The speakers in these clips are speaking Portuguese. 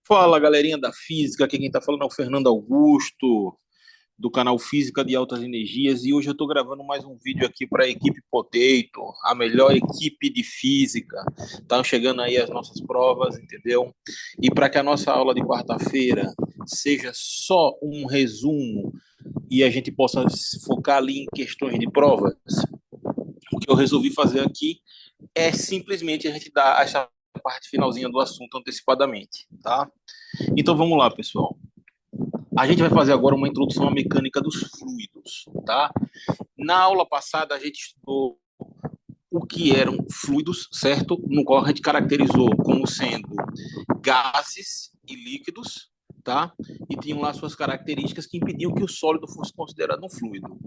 Fala, galerinha da física. Aqui quem está falando é o Fernando Augusto, do canal Física de Altas Energias. E hoje eu estou gravando mais um vídeo aqui para a equipe Potato, a melhor equipe de física. Estão chegando aí as nossas provas, entendeu? E para que a nossa aula de quarta-feira seja só um resumo e a gente possa focar ali em questões de provas, o que eu resolvi fazer aqui é simplesmente a gente dar essa parte finalzinha do assunto antecipadamente, tá? Então vamos lá, pessoal. A gente vai fazer agora uma introdução à mecânica dos fluidos, tá? Na aula passada a gente estudou o que eram fluidos, certo? No qual a gente caracterizou como sendo gases e líquidos, tá? E tinham lá suas características que impediam que o sólido fosse considerado um fluido.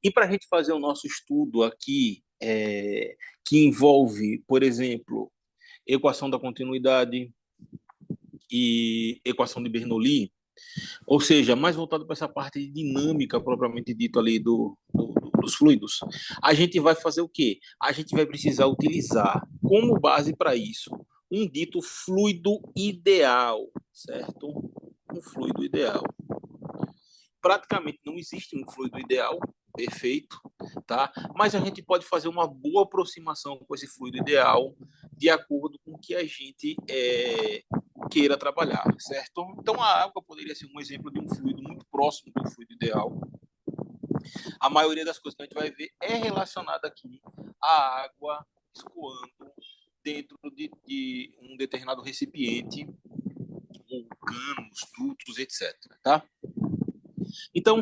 E para a gente fazer o nosso estudo aqui, que envolve, por exemplo, equação da continuidade e equação de Bernoulli, ou seja, mais voltado para essa parte de dinâmica propriamente dito ali dos fluidos, a gente vai fazer o quê? A gente vai precisar utilizar como base para isso um dito fluido ideal, certo? Um fluido ideal. Praticamente não existe um fluido ideal perfeito, tá? Mas a gente pode fazer uma boa aproximação com esse fluido ideal de acordo com o que a gente queira trabalhar, certo? Então a água poderia ser um exemplo de um fluido muito próximo do fluido ideal. A maioria das coisas que a gente vai ver é relacionada aqui à água escoando dentro de um determinado recipiente, ou canos, dutos, etc. Tá? Então,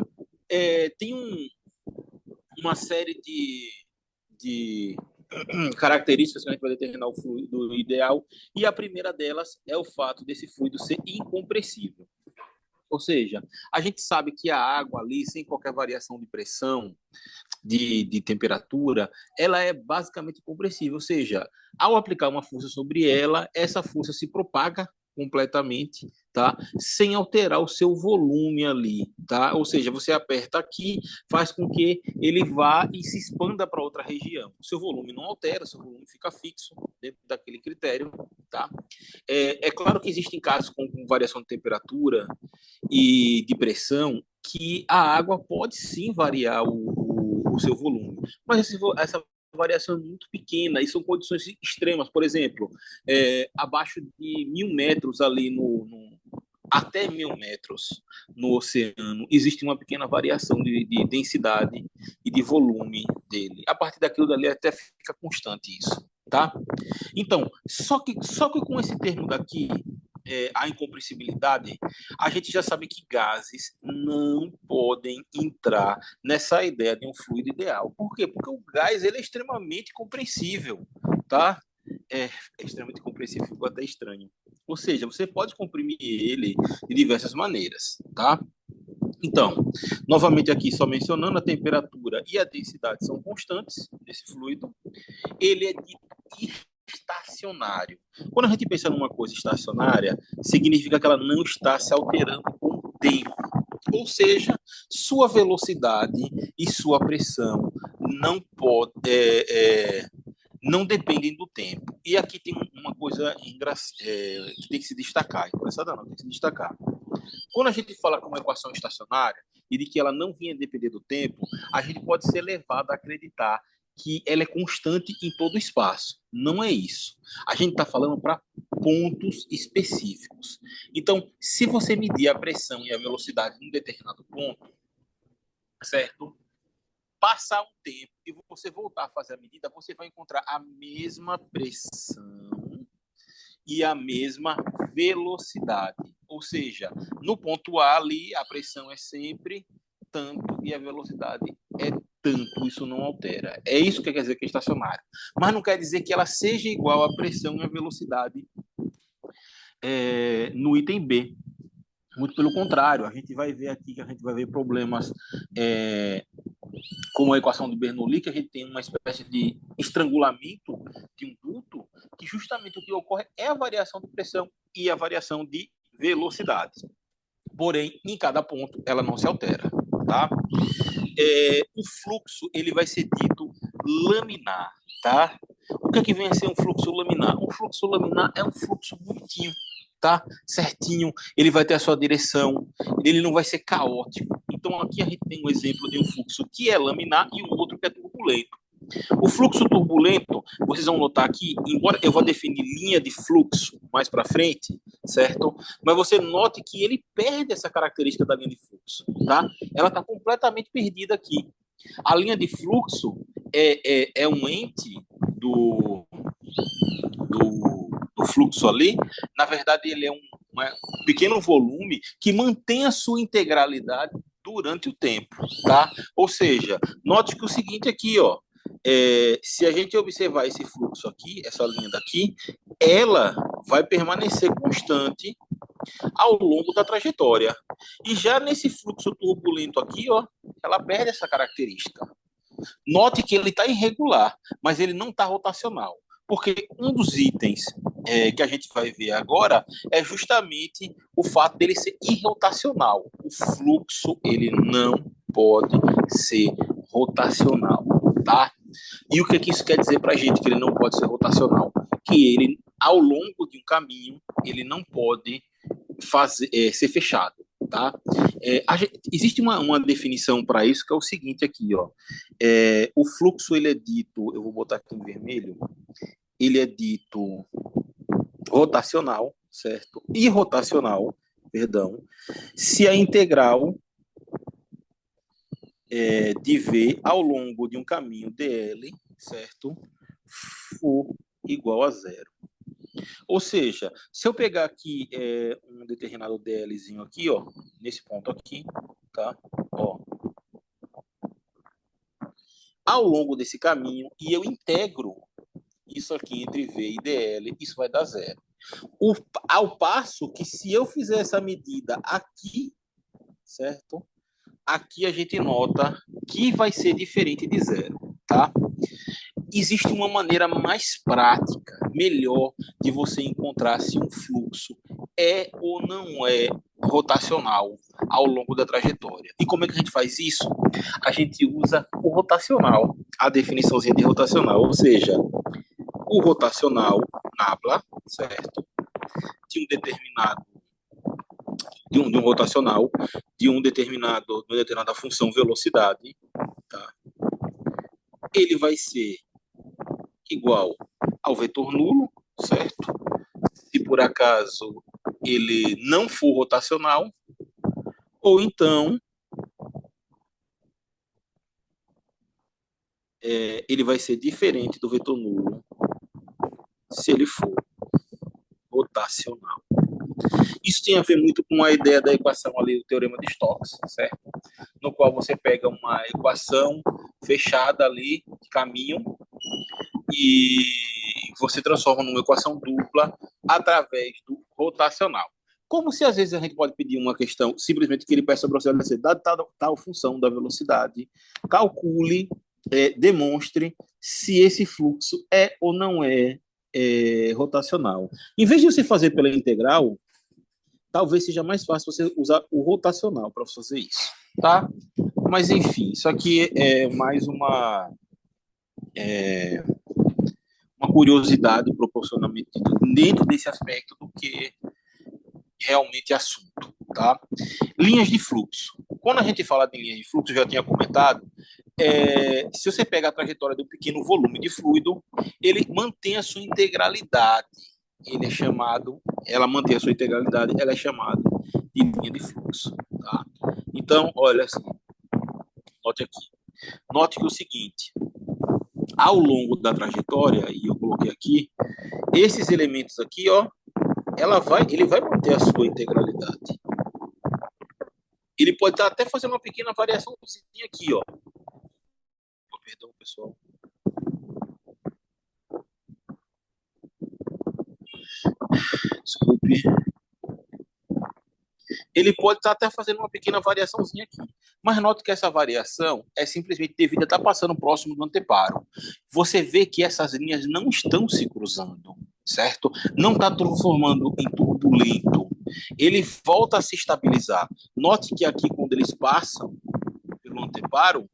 tem uma série de características que a gente vai determinar o fluido ideal, e a primeira delas é o fato desse fluido ser incompressível. Ou seja, a gente sabe que a água ali, sem qualquer variação de pressão, de temperatura, ela é basicamente compressível. Ou seja, ao aplicar uma força sobre ela, essa força se propaga completamente, tá? Sem alterar o seu volume ali, tá? Ou seja, você aperta aqui, faz com que ele vá e se expanda para outra região. O seu volume não altera, o seu volume fica fixo dentro daquele critério, tá? É claro que existem casos com variação de temperatura e de pressão que a água pode sim variar o seu volume, mas essa variação é muito pequena e são condições extremas. Por exemplo, abaixo de 1.000 metros ali até 1.000 metros no oceano, existe uma pequena variação de densidade e de volume dele. A partir daquilo dali até fica constante isso, tá? Então, só que com esse termo daqui, a incompressibilidade, a gente já sabe que gases não podem entrar nessa ideia de um fluido ideal. Por quê? Porque o gás ele é extremamente compressível, tá? É, é extremamente compressível, ficou até estranho. Ou seja, você pode comprimir ele de diversas maneiras, tá? Então, novamente aqui só mencionando, a temperatura e a densidade são constantes desse fluido. Ele é dito estacionário. Quando a gente pensa numa coisa estacionária, significa que ela não está se alterando com o tempo. Ou seja, sua velocidade e sua pressão não pode, não dependem do tempo. E aqui tem uma coisa que tem que se destacar. Engraçada não, tem que se destacar. Quando a gente fala com uma equação estacionária e de que ela não vinha depender do tempo, a gente pode ser levado a acreditar que ela é constante em todo o espaço. Não é isso. A gente está falando para pontos específicos. Então, se você medir a pressão e a velocidade em um determinado ponto, certo? Passar um tempo e você voltar a fazer a medida, você vai encontrar a mesma pressão e a mesma velocidade. Ou seja, no ponto A ali, a pressão é sempre tanto e a velocidade é tanto. Isso não altera. É isso que quer dizer que é estacionário. Mas não quer dizer que ela seja igual à pressão e à velocidade no item B. Muito pelo contrário, a gente vai ver aqui que a gente vai ver problemas como a equação de Bernoulli, que a gente tem uma espécie de estrangulamento de um duto, que justamente o que ocorre é a variação de pressão e a variação de velocidade. Porém, em cada ponto, ela não se altera, tá? O fluxo, ele vai ser dito laminar, tá? O que é que vem a ser um fluxo laminar? Um fluxo laminar é um fluxo bonitinho, tá? Certinho, ele vai ter a sua direção, ele não vai ser caótico. Então aqui a gente tem um exemplo de um fluxo que é laminar e o outro que é turbulento. O fluxo turbulento, vocês vão notar aqui, embora eu vou definir linha de fluxo mais para frente, certo? Mas você note que ele perde essa característica da linha de fluxo, tá? Ela está completamente perdida aqui. A linha de fluxo é um ente do fluxo ali. Na verdade, ele é um pequeno volume que mantém a sua integralidade durante o tempo, tá? Ou seja, note que o seguinte aqui, ó, se a gente observar esse fluxo aqui, essa linha daqui, ela vai permanecer constante ao longo da trajetória. E já nesse fluxo turbulento aqui, ó, ela perde essa característica. Note que ele está irregular, mas ele não está rotacional. Porque um dos itens que a gente vai ver agora é justamente o fato dele ser irrotacional. O fluxo, ele não pode ser rotacional, tá? E o que isso quer dizer para a gente, que ele não pode ser rotacional? Que ele, ao longo de um caminho, ele não pode ser fechado, tá? Existe uma definição para isso, que é o seguinte aqui, ó. O fluxo, ele é dito, eu vou botar aqui em vermelho, ele é dito rotacional, certo? Irrotacional, perdão, se a integral de V ao longo de um caminho dl, certo, for igual a zero. Ou seja, se eu pegar aqui um determinado dlzinho aqui, ó, nesse ponto aqui, tá? Ó, ao longo desse caminho, e eu integro isso aqui entre V e dl, isso vai dar zero. Ao passo que se eu fizer essa medida aqui, certo? Aqui a gente nota que vai ser diferente de zero, tá? Existe uma maneira mais prática, melhor, de você encontrar se um fluxo é ou não é rotacional ao longo da trajetória. E como é que a gente faz isso? A gente usa o rotacional, a definiçãozinha de rotacional, ou seja, o rotacional nabla, certo? De um determinado de um rotacional de uma determinada função velocidade, tá? Ele vai ser igual ao vetor nulo, certo? Se por acaso ele não for rotacional, ou então ele vai ser diferente do vetor nulo se ele for rotacional. Isso tem a ver muito com a ideia da equação ali do teorema de Stokes, certo? No qual você pega uma equação fechada ali, caminho, e você transforma numa equação dupla através do rotacional. Como se às vezes a gente pode pedir uma questão simplesmente que ele peça a velocidade, dada tal função da velocidade, calcule, demonstre se esse fluxo é ou não é rotacional. Em vez de você fazer pela integral, talvez seja mais fácil você usar o rotacional para fazer isso, tá? Mas enfim, isso aqui é mais uma curiosidade proporcionalmente dentro desse aspecto do que realmente assunto, tá? Linhas de fluxo. Quando a gente fala de linhas de fluxo, eu já tinha comentado, se você pega a trajetória de um pequeno volume de fluido, ele mantém a sua integralidade. Ele é chamado, ela mantém a sua integralidade, ela é chamada de linha de fluxo, tá? Então, olha assim, note aqui. Note que é o seguinte, ao longo da trajetória, e eu coloquei aqui, esses elementos aqui, ó, ele vai manter a sua integralidade. Ele pode estar até fazendo uma pequena variação aqui, ó. Perdão, pessoal. Desculpe. Ele pode estar até fazendo uma pequena variaçãozinha aqui. Mas note que essa variação é simplesmente devido a estar passando próximo do anteparo. Você vê que essas linhas não estão se cruzando, certo? Não está transformando em turbulento. Ele volta a se estabilizar. Note que aqui, quando eles passam pelo anteparo,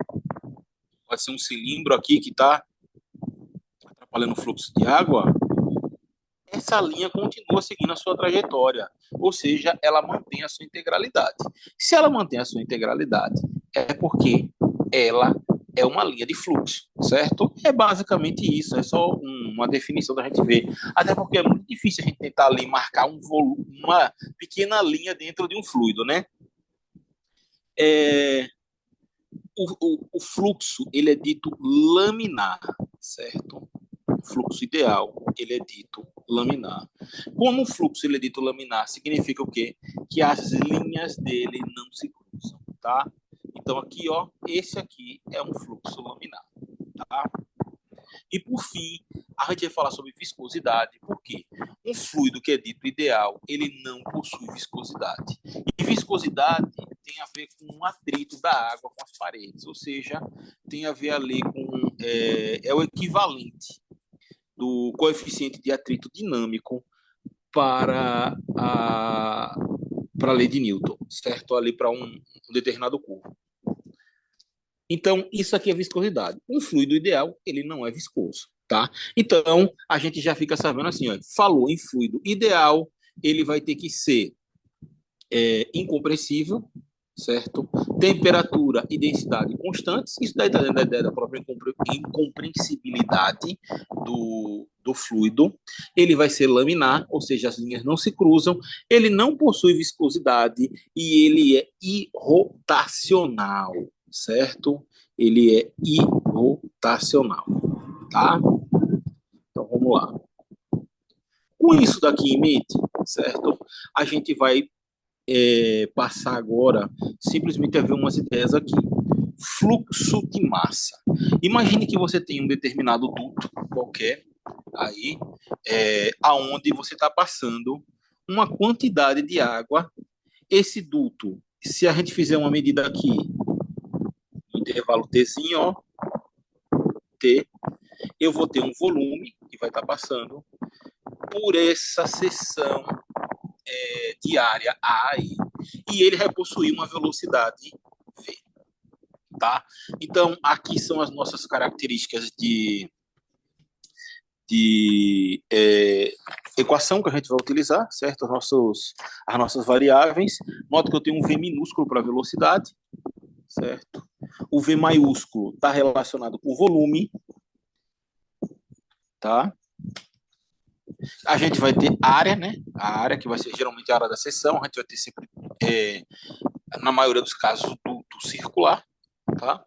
pode ser um cilindro aqui que está atrapalhando o fluxo de água. essa linha continua seguindo a sua trajetória, ou seja, ela mantém a sua integralidade. Se ela mantém a sua integralidade, é porque ela é uma linha de fluxo, certo? É basicamente isso, é só uma definição da gente ver. Até porque é muito difícil a gente tentar ali marcar um volume, uma pequena linha dentro de um fluido, né? É, o fluxo, ele é dito laminar, certo? O fluxo ideal, ele é dito laminar. Como o fluxo ele é dito laminar, significa o quê? Que as linhas dele não se cruzam, tá? Então aqui, ó, esse aqui é um fluxo laminar, tá? E por fim, a gente vai falar sobre viscosidade, porque um fluido que é dito ideal, ele não possui viscosidade. E viscosidade tem a ver com o atrito da água com as paredes, ou seja, tem a ver ali com é o equivalente do coeficiente de atrito dinâmico para a lei de Newton, certo? Ali para um determinado corpo. Então, isso aqui é viscosidade. Um fluido ideal, ele não é viscoso, tá? Então, a gente já fica sabendo assim, ó, falou em fluido ideal, ele vai ter que ser incompressível, certo? Temperatura e densidade constantes. Isso daí está dentro da ideia da própria incompreensibilidade do fluido. Ele vai ser laminar, ou seja, as linhas não se cruzam. Ele não possui viscosidade e ele é irrotacional, certo? Ele é irrotacional, tá? Então vamos lá. Com isso daqui em mente, certo? A gente vai passar agora simplesmente a ver umas ideias aqui. Fluxo de massa. Imagine que você tem um determinado duto qualquer aí, aonde você está passando uma quantidade de água. Esse duto, se a gente fizer uma medida aqui, intervalo Tzinho, ó, T, eu vou ter um volume que vai estar passando por essa seção de área A aí, e ele vai possuir uma velocidade V, tá? Então, aqui são as nossas características de equação que a gente vai utilizar, certo? As nossas variáveis. Nota que eu tenho um V minúsculo para velocidade, certo? O V maiúsculo está relacionado com o volume, tá? A gente vai ter área, né? A área que vai ser geralmente a área da seção, a gente vai ter sempre, na maioria dos casos, do circular, tá?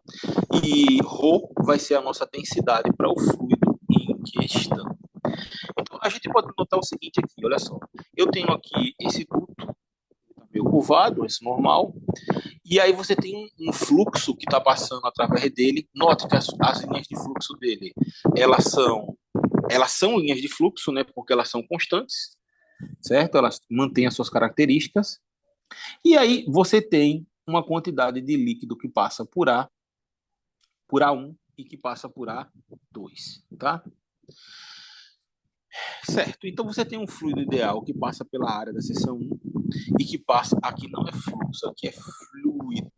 E ρ vai ser a nossa densidade para o fluido em questão. Então, a gente pode notar o seguinte aqui, olha só. Eu tenho aqui esse duto meio curvado, esse normal, e aí você tem um fluxo que está passando através dele. Note que as linhas de fluxo dele, elas são linhas de fluxo, né? Porque elas são constantes, certo? Elas mantêm as suas características. E aí você tem uma quantidade de líquido que passa por A1 e que passa por A2, tá? Certo. Então você tem um fluido ideal que passa pela área da seção 1 e que passa, aqui não é fluxo, aqui é fluido.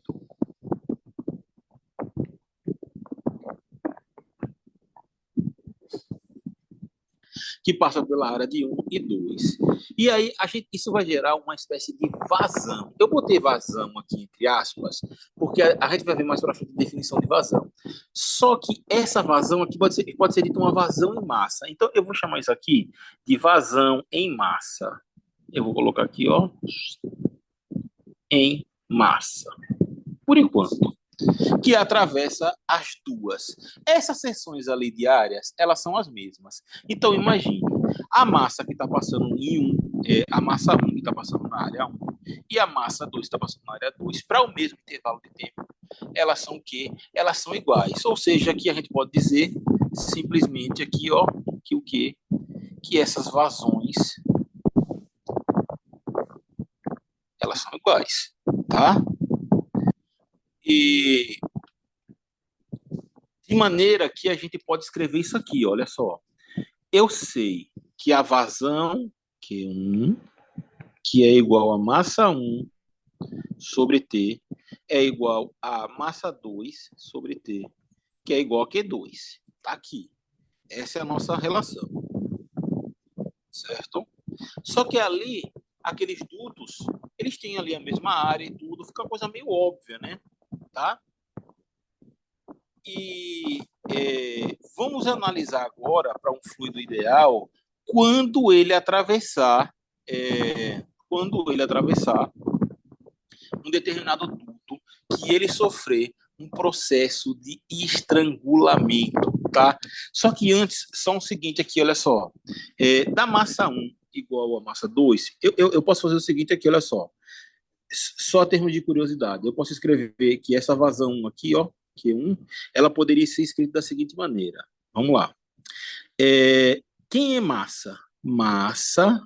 Que passa pela área de 1 e 2. E aí isso vai gerar uma espécie de vazão. Eu botei vazão aqui entre aspas, porque a gente vai ver mais para frente a definição de vazão. Só que essa vazão aqui pode ser dita uma vazão em massa. Então eu vou chamar isso aqui de vazão em massa. Eu vou colocar aqui, ó, em massa. Por enquanto, que atravessa as duas. Essas seções ali diárias, elas são as mesmas. Então, imagine, a massa que está passando em a massa 1 que está passando na área 1 e a massa 2 que está passando na área 2, para o mesmo intervalo de tempo, elas são o quê? Elas são iguais. Ou seja, aqui a gente pode dizer simplesmente aqui, ó, que o quê? Que essas vazões, elas são iguais, tá? E de maneira que a gente pode escrever isso aqui, olha só. Eu sei que a vazão Q1, que é igual a massa 1 sobre T, é igual a massa 2 sobre T, que é igual a Q2. Tá aqui. Essa é a nossa relação. certo? Só que ali, aqueles dutos, eles têm ali a mesma área e tudo, fica uma coisa meio óbvia, né? Tá? E vamos analisar agora para um fluido ideal quando ele atravessar quando ele atravessar um determinado duto que ele sofrer um processo de estrangulamento, tá? Só que antes, só o seguinte aqui, olha só. Da massa 1 igual a massa 2, eu posso fazer o seguinte aqui, olha só. Só a termos de curiosidade, eu posso escrever que essa vazão aqui, ó, Q1, ela poderia ser escrita da seguinte maneira. Vamos lá. Quem é massa? Massa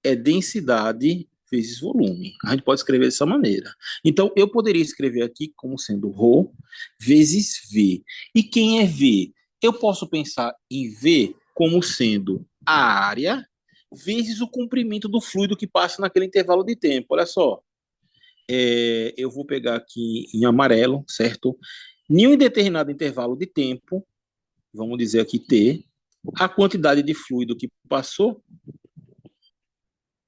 é densidade vezes volume. A gente pode escrever dessa maneira. Então, eu poderia escrever aqui como sendo ρ vezes V. E quem é V? Eu posso pensar em V como sendo a área vezes o comprimento do fluido que passa naquele intervalo de tempo. Olha só. Eu vou pegar aqui em amarelo, certo? Em um determinado intervalo de tempo, vamos dizer aqui T, a quantidade de fluido que passou,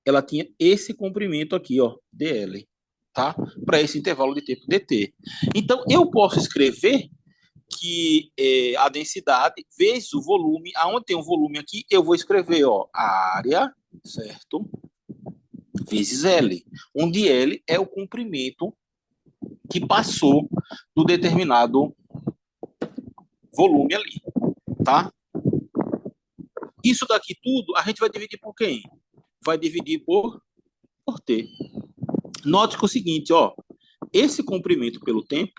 ela tinha esse comprimento aqui, ó, dl, tá? Para esse intervalo de tempo dt. Então, eu posso escrever que a densidade vezes o volume, aonde tem um volume aqui, eu vou escrever, ó, a área, certo? Vezes L, onde L é o comprimento que passou do determinado volume ali, tá? Isso daqui tudo a gente vai dividir por quem? Vai dividir por T. Note que é o seguinte, ó, esse comprimento pelo tempo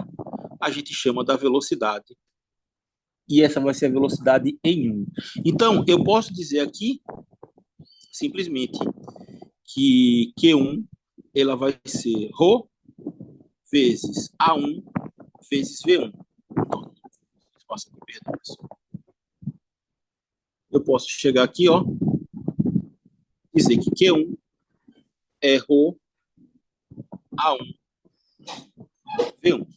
a gente chama da velocidade. E essa vai ser a velocidade em 1. Então, eu posso dizer aqui, simplesmente, que Q1 ela vai ser ρ vezes A1 vezes V1. Eu posso chegar aqui, ó, dizer que Q1 é ρ A1 V1,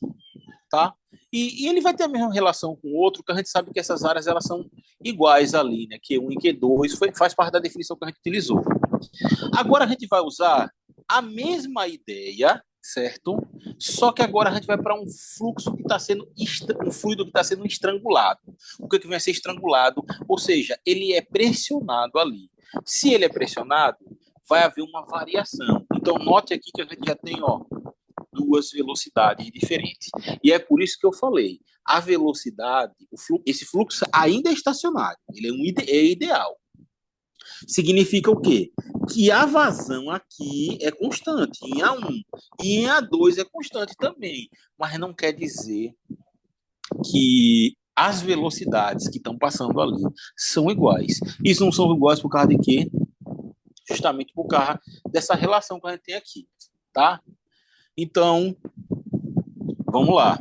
tá? E ele vai ter a mesma relação com o outro, que a gente sabe que essas áreas elas são iguais ali, né? Q1 e Q2 faz parte da definição que a gente utilizou. Agora a gente vai usar a mesma ideia, certo? Só que agora a gente vai para um fluxo que está sendo um fluido que está sendo estrangulado. O que vai ser estrangulado? Ou seja, ele é pressionado ali. Se ele é pressionado, vai haver uma variação. Então note aqui que a gente já tem, ó, duas velocidades diferentes. E é por isso que eu falei, a velocidade, esse fluxo ainda é estacionário, ele é ideal. Significa o quê? Que a vazão aqui é constante, em A1, e em A2 é constante também, mas não quer dizer que as velocidades que estão passando ali são iguais. Isso não são iguais por causa de quê? Justamente por causa dessa relação que a gente tem aqui, tá? Então, vamos lá.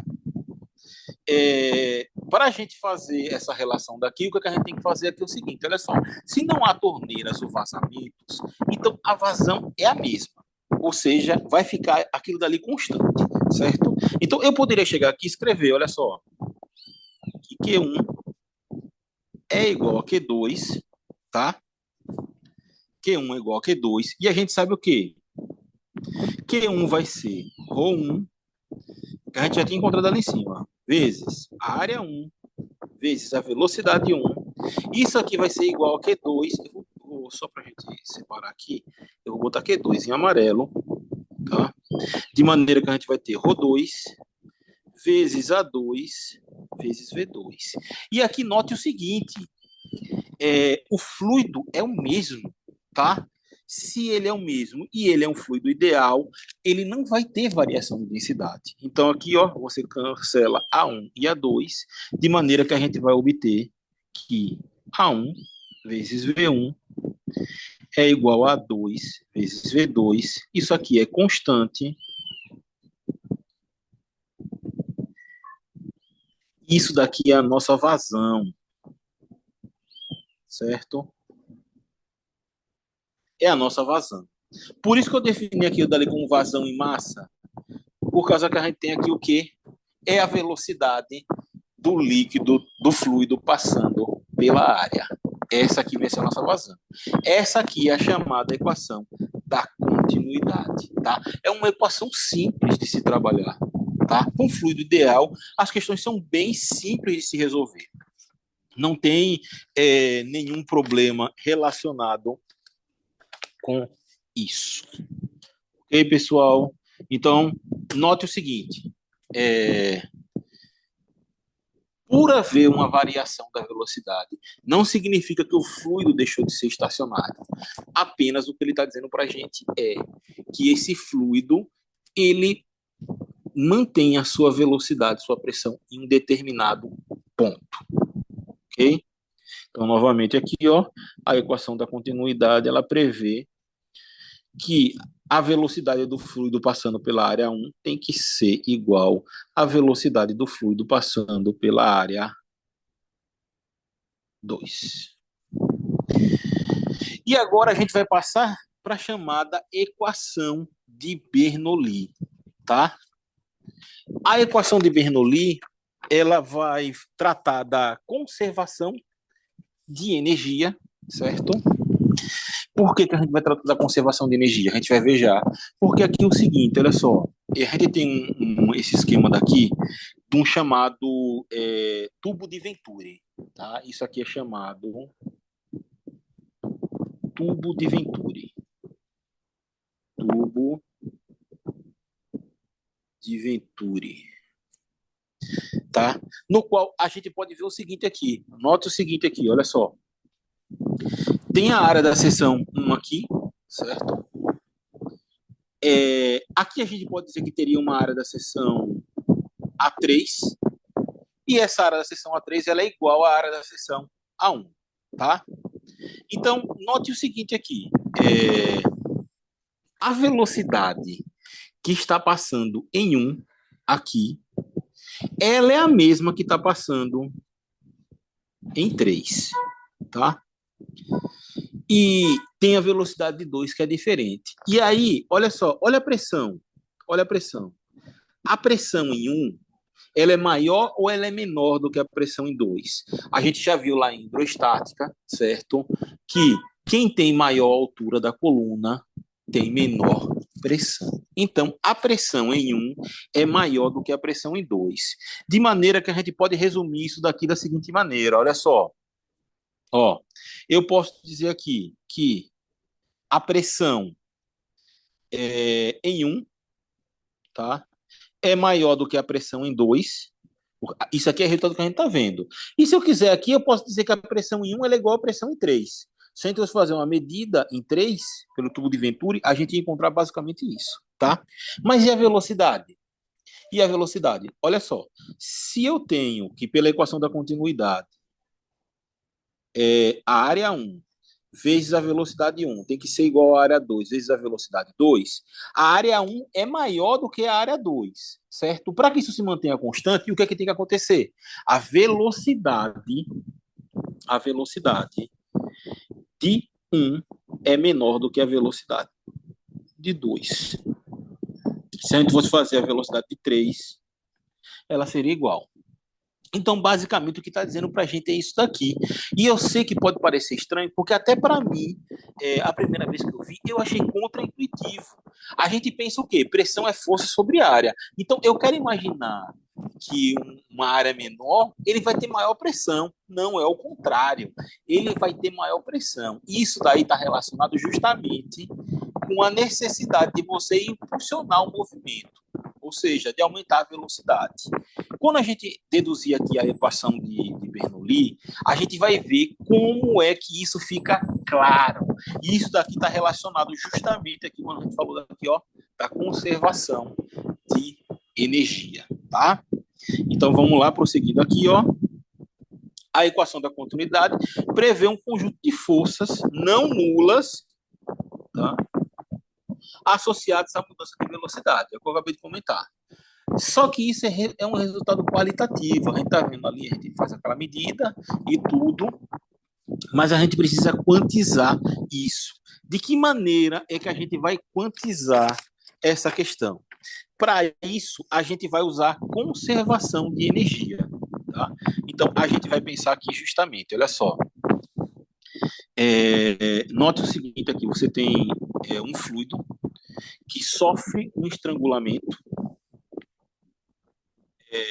Para a gente fazer essa relação daqui, o que a gente tem que fazer aqui é o seguinte, olha só, se não há torneiras ou vazamentos, então a vazão é a mesma, ou seja, vai ficar aquilo dali constante, certo? Então eu poderia chegar aqui e escrever, olha só, que Q1 é igual a Q2, tá? Q1 é igual a Q2, e a gente sabe o quê? Q1 vai ser ρ1, que a gente já tinha encontrado ali em cima, vezes a área 1, vezes a velocidade 1. Isso aqui vai ser igual a Q2. Só para a gente separar aqui, eu vou botar Q2 em amarelo, tá? De maneira que a gente vai ter ρ2 vezes A2 vezes V2. E aqui note o seguinte, o fluido é o mesmo, tá? Se ele é o mesmo e ele é um fluido ideal, ele não vai ter variação de densidade. Então aqui, ó, você cancela A1 e A2, de maneira que a gente vai obter que A1 vezes V1 é igual a 2 vezes V2. Isso aqui é constante. Isso daqui é a nossa vazão, certo? É a nossa vazão. Por isso que eu defini aquilo dali como vazão em massa, por causa que a gente tem aqui o quê? É a velocidade do líquido, do fluido passando pela área. Essa aqui vai ser a nossa vazão. Essa aqui é a chamada equação da continuidade, tá? É uma equação simples de se trabalhar, tá? Com fluido ideal, as questões são bem simples de se resolver. Não tem nenhum problema relacionado com isso. Ok, pessoal? Então, note o seguinte: por haver uma variação da velocidade, não significa que o fluido deixou de ser estacionário. Apenas o que ele está dizendo para a gente é que esse fluido ele mantém a sua velocidade, sua pressão em um determinado ponto. Ok? Então, novamente aqui, ó, a equação da continuidade ela prevê que a velocidade do fluido passando pela área 1 tem que ser igual à velocidade do fluido passando pela área 2. E agora a gente vai passar para a chamada equação de Bernoulli, tá? A equação de Bernoulli, ela vai tratar da conservação de energia, certo? Por que a gente vai tratar da conservação de energia? A gente vai ver já. Porque aqui é o seguinte, olha só, a gente tem esse esquema daqui de um chamado tubo de Venturi, tá? Isso aqui é chamado tubo de Venturi. Tubo de Venturi, tá? No qual a gente pode ver o seguinte aqui. Nota o seguinte aqui, olha só. Tem a área da seção 1 aqui, certo? Aqui a gente pode dizer que teria uma área da seção A3, e essa área da seção A3 ela é igual à área da seção A1, tá? Então, note o seguinte aqui. A velocidade que está passando em 1 aqui, ela é a mesma que está passando em 3, tá? E tem a velocidade de 2 que é diferente. E aí, olha só, olha a pressão. Olha a pressão. A pressão em 1, ela é maior ou ela é menor do que a pressão em 2? A gente já viu lá em hidrostática, certo? Que quem tem maior altura da coluna tem menor pressão. Então, a pressão em 1 é maior do que a pressão em 2. De maneira que a gente pode resumir isso daqui da seguinte maneira, olha só. Ó, eu posso dizer aqui que a pressão em 1, tá? É maior do que a pressão em 2. Isso aqui é o resultado que a gente está vendo. E se eu quiser aqui, eu posso dizer que a pressão em 1 é igual à pressão em 3. Se a gente fosse fazer uma medida em 3, pelo tubo de Venturi, a gente ia encontrar basicamente isso, tá? Mas e a velocidade? E a velocidade? Olha só, se eu tenho que, pela equação da continuidade, a área 1 vezes a velocidade 1 tem que ser igual à área 2 vezes a velocidade 2, a área 1 é maior do que a área 2, certo? Para que isso se mantenha constante, o que é que tem que acontecer? A velocidade de 1 é menor do que a velocidade de 2. Se a gente fosse fazer a velocidade de 3, ela seria igual. Então, basicamente, o que está dizendo para a gente é isso daqui. E eu sei que pode parecer estranho, porque até para mim, a primeira vez que eu vi, eu achei contraintuitivo. A gente pensa o quê? Pressão é força sobre área. Então, eu quero imaginar que uma área menor, ele vai ter maior pressão. Não, é o contrário. Ele vai ter maior pressão. Isso daí está relacionado justamente com a necessidade de você impulsionar o movimento, ou seja, de aumentar a velocidade. Quando a gente deduzir aqui a equação de Bernoulli, a gente vai ver como é que isso fica claro. E isso daqui está relacionado justamente aqui, quando a gente falou daqui, ó, da conservação de energia, tá? Então vamos lá, prosseguindo aqui, ó. A equação da continuidade prevê um conjunto de forças não nulas, tá? Associadas à mudança de velocidade, é o que eu acabei de comentar. Só que isso é um resultado qualitativo. A gente está vendo ali, a gente faz aquela medida e tudo, mas a gente precisa quantizar isso. De que maneira é que a gente vai quantizar essa questão? Para isso, a gente vai usar conservação de energia. Tá? Então, a gente vai pensar aqui justamente, olha só. Note o seguinte aqui, você tem um fluido que sofre um estrangulamento,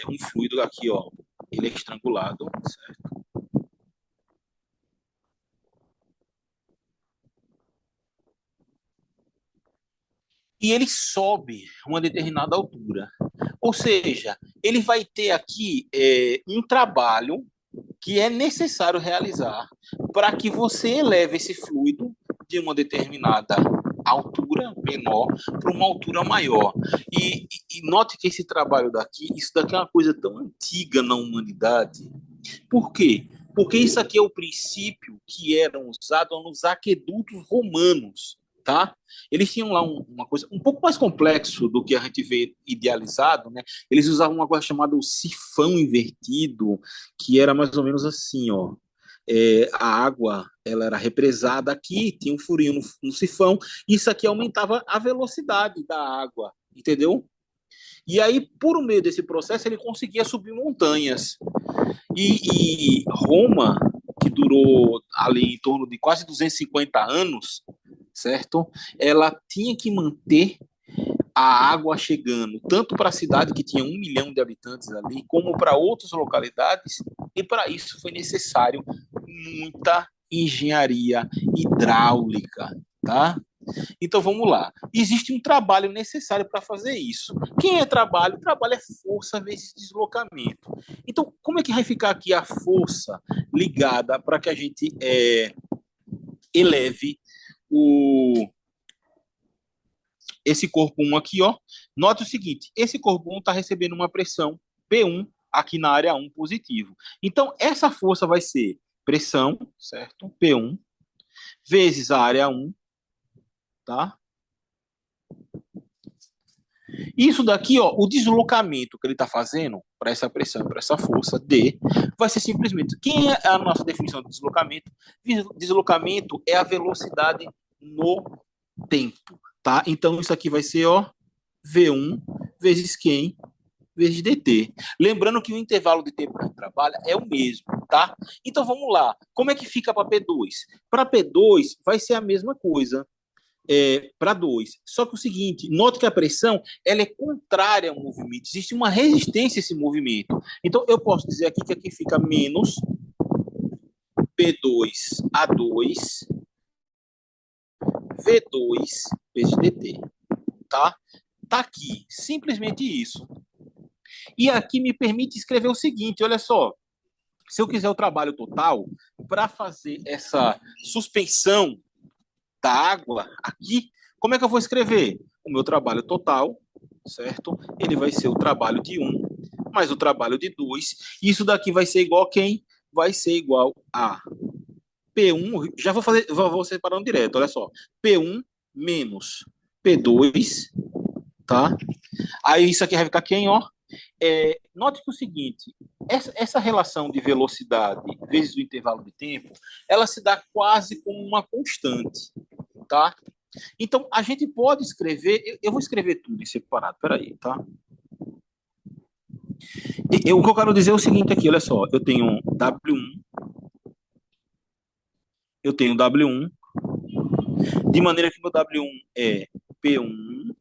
um fluido aqui, ó, ele é estrangulado, certo? E ele sobe uma determinada altura. Ou seja, ele vai ter aqui um trabalho que é necessário realizar para que você eleve esse fluido de uma determinada altura menor para uma altura maior. E note que esse trabalho daqui, isso daqui é uma coisa tão antiga na humanidade. Por quê? Porque isso aqui é o princípio que era usado nos aquedutos romanos, tá? Eles tinham lá uma coisa um pouco mais complexo do que a gente vê idealizado, né? Eles usavam uma coisa chamada o sifão invertido, que era mais ou menos assim, ó. A água ela era represada aqui, tinha um furinho no sifão, isso aqui aumentava a velocidade da água, entendeu? E aí, por meio desse processo, ele conseguia subir montanhas. E Roma, que durou ali em torno de quase 250 anos, certo? Ela tinha que manter a água chegando tanto para a cidade, que tinha 1 milhão de habitantes ali, como para outras localidades, e para isso foi necessário muita engenharia hidráulica, tá? Então vamos lá. Existe um trabalho necessário para fazer isso. Quem é trabalho? Trabalho é força vezes deslocamento. Então, como é que vai ficar aqui a força ligada para que a gente eleve o, esse corpo 1 aqui, ó? Note o seguinte: esse corpo 1 está recebendo uma pressão P1 aqui na área 1 positivo. Então, essa força vai ser pressão, certo? P1 vezes a área 1, tá? Isso daqui, ó, o deslocamento que ele está fazendo para essa pressão, para essa força D, vai ser simplesmente. Quem é a nossa definição de deslocamento? Deslocamento é a velocidade no tempo, tá? Então isso aqui vai ser, ó, V1 vezes quem? Vezes dt. Lembrando que o intervalo de tempo que a gente trabalha é o mesmo, tá? Então vamos lá. Como é que fica para P2? Para P2 vai ser a mesma coisa para 2. Só que o seguinte, note que a pressão ela é contrária ao movimento. Existe uma resistência a esse movimento. Então, eu posso dizer aqui que aqui fica menos P2A2 V2 vezes dt. Tá? Tá aqui. Simplesmente isso. E aqui me permite escrever o seguinte, olha só. Se eu quiser o trabalho total, para fazer essa suspensão da água aqui, como é que eu vou escrever? O meu trabalho total, certo? Ele vai ser o trabalho de 1 mais o trabalho de 2. Isso daqui vai ser igual a quem? Vai ser igual a P1, já vou separando direto, olha só. P1 menos P2, tá? Aí isso aqui vai ficar quem, ó? Note que o seguinte, essa relação de velocidade vezes o intervalo de tempo, ela se dá quase como uma constante, tá? Então, a gente pode escrever, eu vou escrever tudo em separado, peraí, tá? O que eu quero dizer é o seguinte aqui, olha só, eu tenho W1, de maneira que meu W1 é P1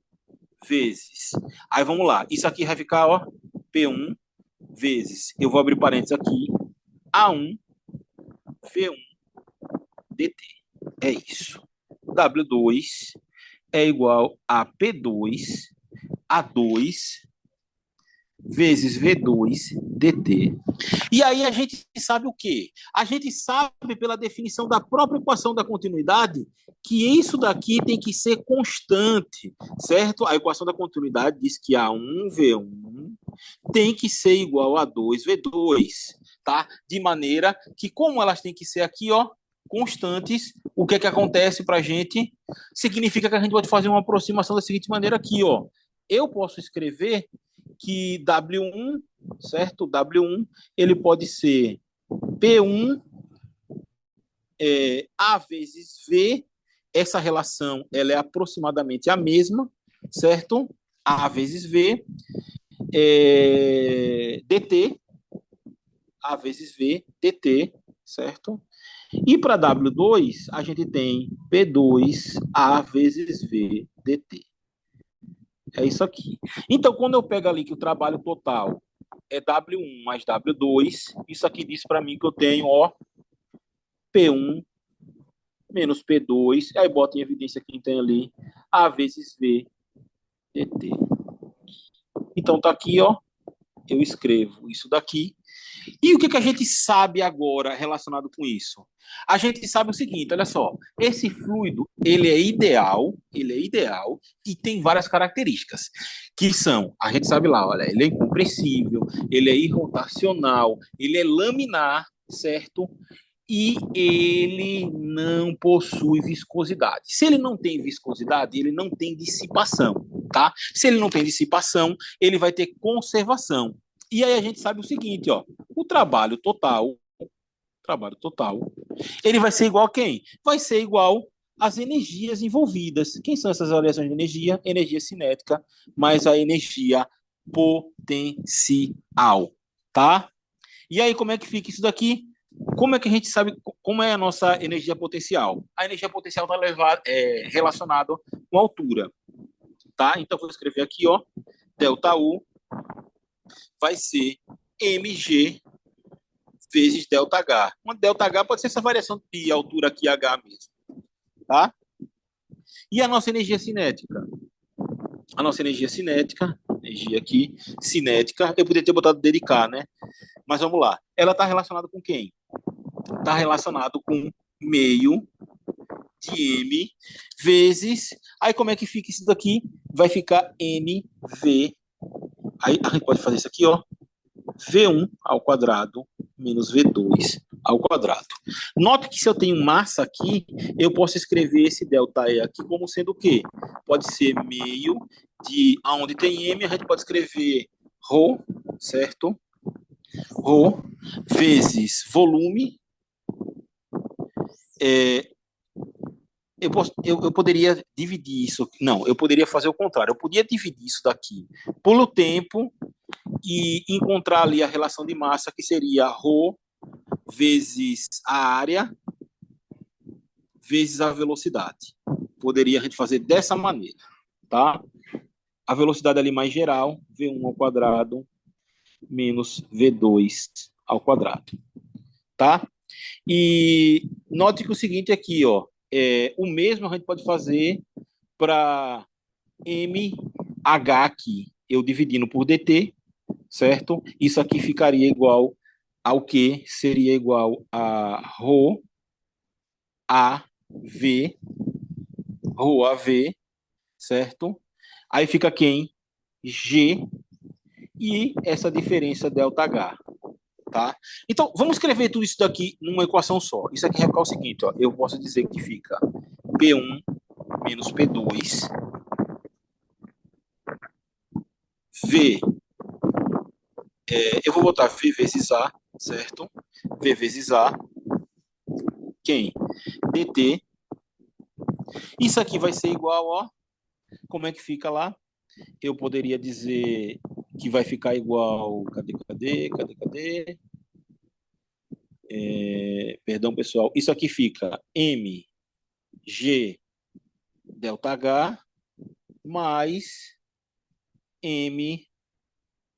vezes, aí vamos lá, isso aqui vai ficar, ó, P1 vezes, eu vou abrir parênteses aqui, A1 V1 dt, é isso. W2 é igual a P2 A2 vezes V2 dt. E aí a gente sabe o quê? A gente sabe pela definição da própria equação da continuidade que isso daqui tem que ser constante, certo? A equação da continuidade diz que A1V1 tem que ser igual a 2V2, tá? De maneira que, como elas têm que ser aqui, ó, constantes, o que é que acontece para a gente? Significa que a gente pode fazer uma aproximação da seguinte maneira aqui, ó. Eu posso escrever que W1, certo? W1, ele pode ser P1 A vezes V. Essa relação ela é aproximadamente a mesma, certo? A vezes V, dt, A vezes V, dt, certo? E para W2, a gente tem P2A vezes V dt. É isso aqui. Então, quando eu pego ali que o trabalho total é W1 mais W2, isso aqui diz para mim que eu tenho, ó, P1 menos P2, aí bota em evidência quem tem ali, A vezes V dt. Então, tá aqui, ó, eu escrevo isso daqui. E o que, que a gente sabe agora relacionado com isso? A gente sabe o seguinte, olha só, esse fluido, ele é ideal e tem várias características, que são, a gente sabe lá, olha, ele é incompressível, ele é irrotacional, ele é laminar, certo? E ele não possui viscosidade. Se ele não tem viscosidade, ele não tem dissipação, tá? Se ele não tem dissipação, ele vai ter conservação. E aí a gente sabe o seguinte, ó, trabalho total, ele vai ser igual a quem? Vai ser igual às energias envolvidas. Quem são essas variações de energia? Energia cinética mais a energia potencial, tá? E aí como é que fica isso daqui? Como é que a gente sabe como é a nossa energia potencial? A energia potencial está relacionada com altura, tá? Então vou escrever aqui, ó, delta U vai ser mg vezes ΔH. Uma ΔH pode ser essa variação de altura aqui, H mesmo, tá? E a nossa energia cinética? A nossa energia cinética, energia aqui, cinética, eu poderia ter botado D de K, né? Mas vamos lá. Ela está relacionada com quem? Está relacionado com meio de M vezes... Aí como é que fica isso daqui? Vai ficar NV. Aí a gente pode fazer isso aqui, ó. V1 ao quadrado menos V2 ao quadrado. Note que se eu tenho massa aqui, eu posso escrever esse ΔE aqui como sendo o quê? Pode ser meio de onde tem M, a gente pode escrever ρ, certo? ρ vezes volume. Eu poderia dividir isso. Não, eu poderia fazer o contrário. Eu podia dividir isso daqui pelo tempo e encontrar ali a relação de massa, que seria ρ vezes a área vezes a velocidade. Poderia a gente fazer dessa maneira, tá? A velocidade ali mais geral, V1 ao quadrado menos V2 ao quadrado, tá? E note que o seguinte aqui, ó, o mesmo a gente pode fazer para MH aqui, eu dividindo por dt, certo? Isso aqui ficaria igual ao que? Seria igual a ρ AV, ρ AV, certo? Aí fica quem? G e essa diferença ΔH, tá? Então, vamos escrever tudo isso daqui numa equação só. Isso aqui vai ficar o seguinte, ó, eu posso dizer que fica P1 menos P2 V, eu vou botar V vezes A, certo? V vezes A, quem? dt. Isso aqui vai ser igual, ó, como é que fica lá? Eu poderia dizer que vai ficar igual, cadê? Perdão, pessoal. Isso aqui fica mg ΔH mais m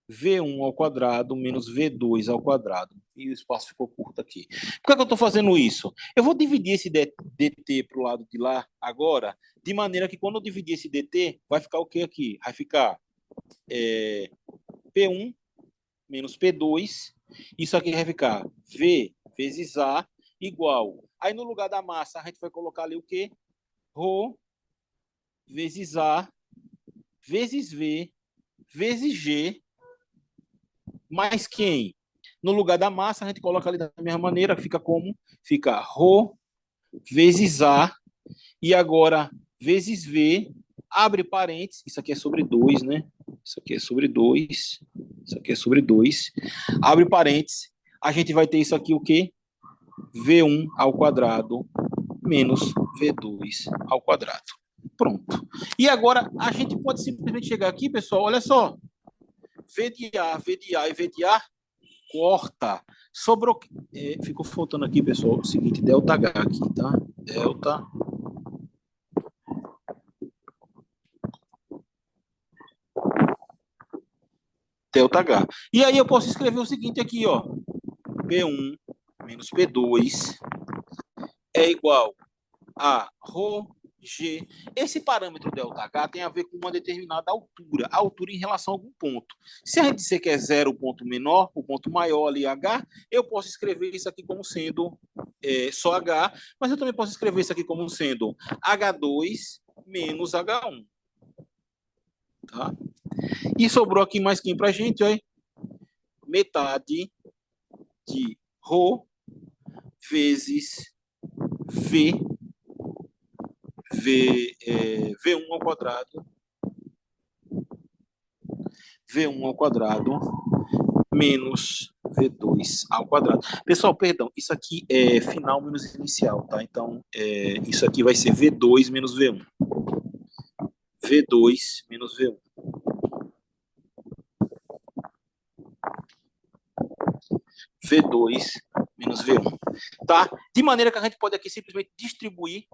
V1 ao quadrado menos V2 ao quadrado. E o espaço ficou curto aqui. Por que eu estou fazendo isso? Eu vou dividir esse dt para o lado de lá agora, de maneira que quando eu dividir esse dt, vai ficar o que aqui? Vai ficar P1 menos P2. Isso aqui vai ficar V vezes A igual. Aí no lugar da massa, a gente vai colocar ali o quê? ρ vezes A vezes V vezes G mais quem? No lugar da massa, a gente coloca ali da mesma maneira, fica como? Fica ρ vezes A, e agora vezes V, abre parênteses, isso aqui é sobre 2, né? Isso aqui é sobre 2, isso aqui é sobre 2, abre parênteses, a gente vai ter isso aqui o quê? V1 ao quadrado menos V2 ao quadrado. Pronto. E agora a gente pode simplesmente chegar aqui, pessoal, olha só, V de A e V de A corta, sobrou, ficou faltando aqui, pessoal, o seguinte, ΔH aqui, tá? ΔH. E aí eu posso escrever o seguinte aqui, ó, P1 menos P2 é igual a ρg. Esse parâmetro ΔH tem a ver com uma determinada altura, a altura em relação a algum ponto. Se a gente disser que é zero o ponto menor, o ponto maior ali, H, eu posso escrever isso aqui como sendo só H, mas eu também posso escrever isso aqui como sendo H2 menos H1. Tá? E sobrou aqui mais quem para a gente? Ó, metade de ρ vezes V V1 ao quadrado, V1 ao quadrado, menos V2 ao quadrado. Pessoal, perdão, isso aqui é final menos inicial, tá? Então, isso aqui vai ser V2 menos V1. V2 menos V1. V2 menos V1. Tá? De maneira que a gente pode aqui simplesmente distribuir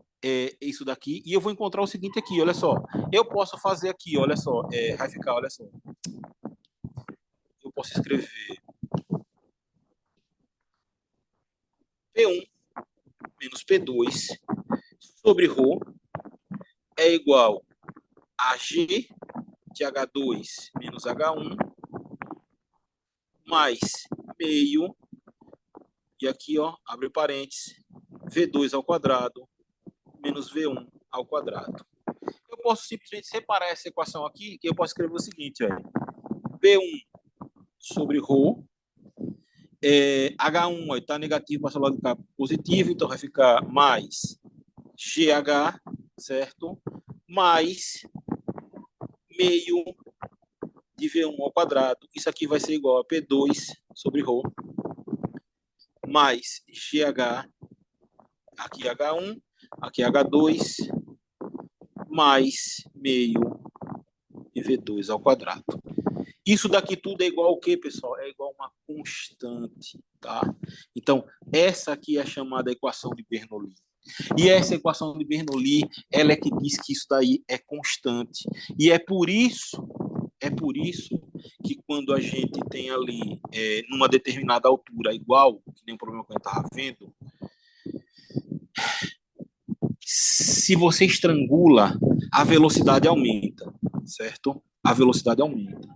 isso daqui, e eu vou encontrar o seguinte aqui, olha só. Eu posso fazer aqui, olha só, vai ficar, olha só. Eu posso escrever P1 menos P2 sobre ρ é igual a G de H2 menos H1 mais meio, e aqui, ó, abre parênteses, V2 ao quadrado menos V1 ao quadrado. Eu posso simplesmente separar essa equação aqui, que eu posso escrever o seguinte, ó, P1 sobre ρ, H1 está negativo, passa logo para positivo, então vai ficar mais GH, certo? Mais meio de V1 ao quadrado. Isso aqui vai ser igual a P2 sobre ρ, mais GH, aqui H1, aqui H2, mais meio de V2 ao quadrado. Isso daqui tudo é igual ao quê, pessoal? É igual a uma constante, tá? Então, essa aqui é a chamada equação de Bernoulli. E essa equação de Bernoulli, ela é que diz que isso daí é constante. E é por isso que quando a gente tem ali, numa determinada altura igual, que nem o problema que a gente estava vendo, se você estrangula, a velocidade aumenta, certo? A velocidade aumenta.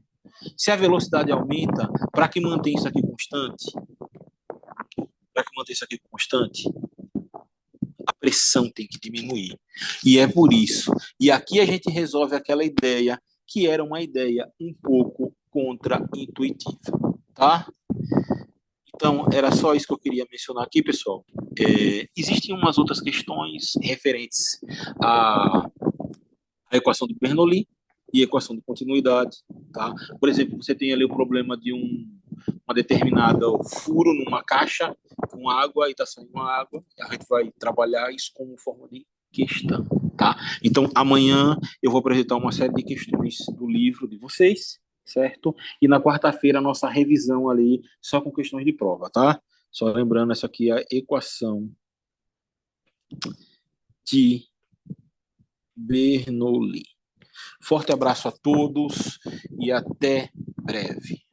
Se a velocidade aumenta, para que mantenha isso aqui constante, a pressão tem que diminuir. E é por isso. E aqui a gente resolve aquela ideia que era uma ideia um pouco contra-intuitiva, tá? Então, era só isso que eu queria mencionar aqui, pessoal. Existem umas outras questões referentes à equação de Bernoulli e equação de continuidade, tá? Por exemplo, você tem ali o problema de uma determinada furo numa caixa com água e está saindo água, a gente vai trabalhar isso como forma de questão, tá? Então, amanhã eu vou apresentar uma série de questões do livro de vocês, certo? E na quarta-feira a nossa revisão ali só com questões de prova, tá? Só lembrando, essa aqui é a equação de Bernoulli. Forte abraço a todos e até breve.